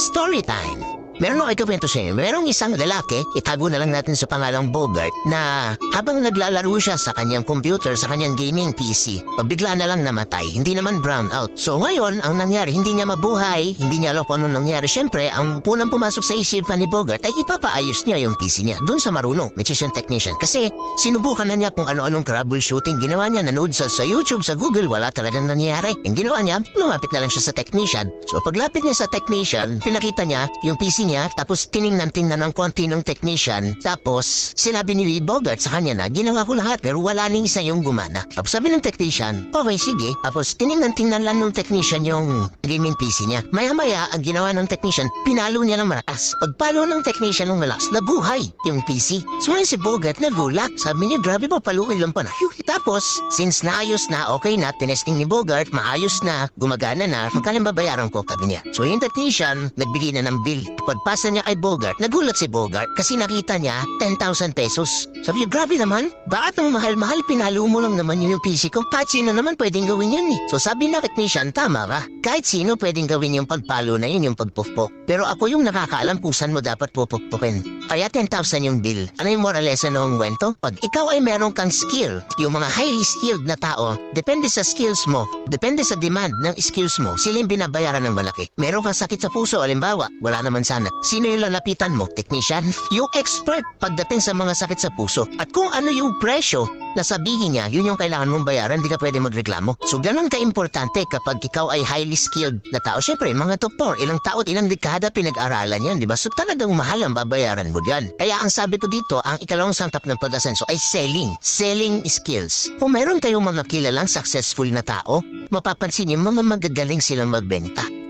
Story time! Meron ako ikakwento sa inyo. Merong isang lalaki, itago na lang natin sa pangalang Bogart, na habang naglalaro siya sa kanyang computer, sa kanyang gaming PC, pabigla na lang namatay. Hindi naman brown out. So ngayon, ang nangyari, hindi niya mabuhay, hindi niya alam kung ano nangyari. Siyempre, ang unang pumasok sa isipan ni Bogart ay ipapaayos niya yung PC niya dun sa marunong, which is yung technician. Kasi sinubukan na niya kung ano-anong troubleshooting. Ginawa niya, nanood sa YouTube, sa Google, wala talagang nangyayari. Ang ginawa niya, lumapit na lang siya sa technician. So paglapit niya sa technician, pinakita niya yung PC niya, tapos tiningnan ng konti ng technician, tapos sinabi ni Bogart sa kanya na ginawa ko lahat pero wala ning isa yung gumana. Tapos sabi ng technician, okay sige, tapos tiningnan lang ng technician yung gaming PC niya. Maya-maya, ang ginawa ng technician, pinalo niya ng malakas. Pagpalo ng technician ng malakas, nabuhay yung PC. So ngayon si Bogart nagulat, sabi niya, grabe ba, paluin lang pa na. Tapos, since naayos na, okay na, tinesting ni Bogart, maayos na, gumagana na, magkano babayaran ko, sabi niya. So yung technician, nagbigay na ng bill. Pagpasa niya kay Bogart, nagulat si Bogart kasi nakita niya 10,000 pesos. Sabi niya, grabe naman, bakit ang mahal-mahal, pinalo mo lang naman yung PC ko? Kahit sino naman pwedeng gawin yun eh. So sabi na technician, tama ka. Kahit sino pwedeng gawin yung pagpalo na yun, yung pagpupok. Pero ako yung nakakaalam kung saan mo dapat pupukpukin. Kaya 10,000 yung bill. Ano yung moral lesson ng kwento? Pag ikaw ay meron kang skill, yung mga highly skilled na tao, depende sa skills mo, depende sa demand ng skills mo, sila yung binabayaran ng malaki. Meron kang sakit sa puso, alimbawa, wala naman sana. Sino yung lalapitan mo? Technician? Yung expert pagdating sa mga sakit sa puso. At kung ano yung presyo na sabihin niya, yun yung kailangan mong bayaran, hindi ka pwede magreklamo. So ganun ka-importante kapag ikaw ay highly skilled na tao. Siyempre, mga doktor, ilang taon, ilang dekada pinag-aralan yan, di ba? So talagang mahal ang babayaran mo dyan. Kaya ang sabi ko dito, ang ikalawang sangkap ng pag-asenso ay selling. Selling skills. Kung meron kayong mga kilalang successful na tao, mapapansin niyo mga magagaling silang magbenta.